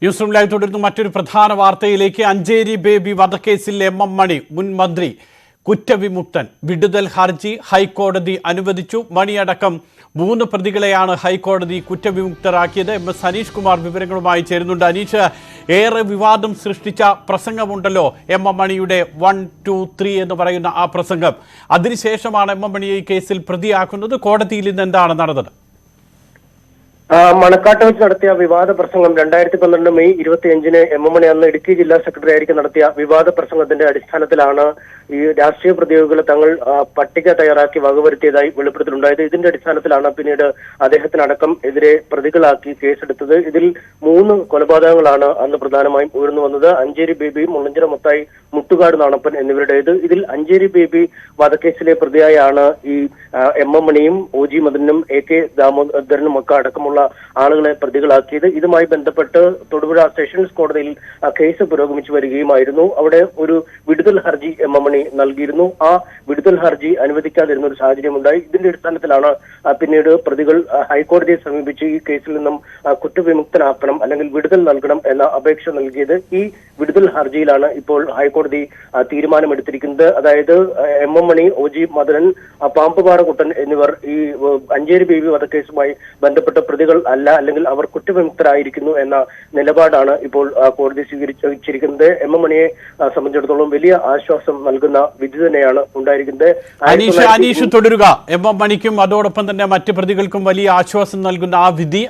News room live തുടരുന്നു. മറ്റൊരു പ്രധാന വാർത്തയിലേക്ക്. അഞ്ചേരി ബേബി വധക്കേസിൽ എം മണി മുൻ മന്ത്രി കുറ്റവിമുക്തൻ. വിടുതൽ ഹർജി ഹൈക്കോടതി അനുവദിച്ചു. മണിയടക്കം 3 പ്രതികളെയാണ് ഹൈക്കോടതി കുറ്റവിമുക്തരാക്കിയത്. എസ് അനീഷ് കുമാർ വിവരങ്ങളുമായി ചേരുന്നുണ്ട്. അനീഷ്, ഏറെ വിവാദം സൃഷ്ടിച്ച പ്രസംഗമുണ്ടല്ലോ എം മണിയുടെ 1, 2, 3 എന്ന് പറയുന്ന ആ പ്രസംഗം. അതിനുശേഷമാണ് എം മണിയെ ഈ കേസിൽ പ്രതിയാക്കുന്നത്. കോടതിയിൽ ഇന്ന് എന്താണ് നടന്നത്? മണക്കാട്ട് വെച്ച് നടത്തിയ വിവാദ പ്രസംഗം 2012 മെയ് 25-ന് എം മണി അന്ന് ഇടുക്കി ജില്ലാ സെക്രട്ടറി ആയിരിക്കും നടത്തിയ വിവാദ പ്രസംഗത്തിന്റെ അടിസ്ഥാനത്തിലാണ് ഈ രാഷ്ട്രീയ പ്രതിയോഗികൾ തങ്ങൾ പട്ടിക തയ്യാറാക്കി വകവരുത്തിയതായി വെളിപ്പെടുത്തലുണ്ടായത്. ഇതിന്റെ അടിസ്ഥാനത്തിലാണ് പിന്നീട് അദ്ദേഹത്തിനടക്കം എതിരെ പ്രതികളാക്കി കേസെടുത്തത്. ഇതിൽ 3 കൊലപാതകങ്ങളാണ് അന്ന് പ്രധാനമായും ഉയർന്നു വന്നത്. അഞ്ചേരി ബേബി, മുള്ളഞ്ചിറ മത്തായി, മുട്ടുകാട് നാണപ്പൻ എന്നിവരുടേത്. ഇതിൽ അഞ്ചേരി ബേബി വധക്കേസിലെ പ്രതിയായാണ് ഈ എം മണിയും OG മദനും AK ദാമോദരനും ഒക്കെ അടക്കമുള്ള ആളുകളെ പ്രതികളാക്കിയത്. ഇതുമായി ബന്ധപ്പെട്ട് തൊടുപുഴ സെഷൻസ് കോടതിയിൽ കേസ് പുരോഗമിച്ചു വരികയുമായിരുന്നു. അവിടെ ഒരു വിടുതൽ ഹർജി എം മണി നൽകിയിരുന്നു. ആ വിടുതൽ ഹർജി അനുവദിക്കാതിരുന്ന ഒരു സാഹചര്യമുണ്ടായി. ഇതിന്റെ അടിസ്ഥാനത്തിലാണ് പിന്നീട് പ്രതികൾ ഹൈക്കോടതിയെ സമീപിച്ച് ഈ കേസിൽ നിന്നും കുറ്റവിമുക്തനാക്കണം അല്ലെങ്കിൽ വിടുതൽ നൽകണം എന്ന അപേക്ഷ നൽകിയത്. ഈ വിടുതൽ ഹർജിയിലാണ് ഇപ്പോൾ ഹൈക്കോടതി തീരുമാനമെടുത്തിരിക്കുന്നത്. അതായത് എം മണി, OG മദനൻ, പാമ്പുപാറ കുട്ടൻ എന്നിവർ ഈ അഞ്ചേരി ബേബി വധക്കേസുമായി ബന്ധപ്പെട്ട പ്രതികൾ അല്ല, അല്ലെങ്കിൽ അവർ കുറ്റവിമുക്തരായിരിക്കുന്നു എന്ന നിലപാടാണ് ഇപ്പോൾ കോടതി സ്വീകരിച്ചിരിക്കുന്നത്. എം മണിയെ സംബന്ധിച്ചിടത്തോളം വലിയ ആശ്വാസം നൽകുന്ന വിധി തന്നെയാണ് ഉണ്ടായിരിക്കുന്നത്. അനീഷ് തുടരുക. എം മണിക്കും അതോടൊപ്പം തന്നെ മറ്റ് പ്രതികൾക്കും വലിയ ആശ്വാസം നൽകുന്ന ആ വിധി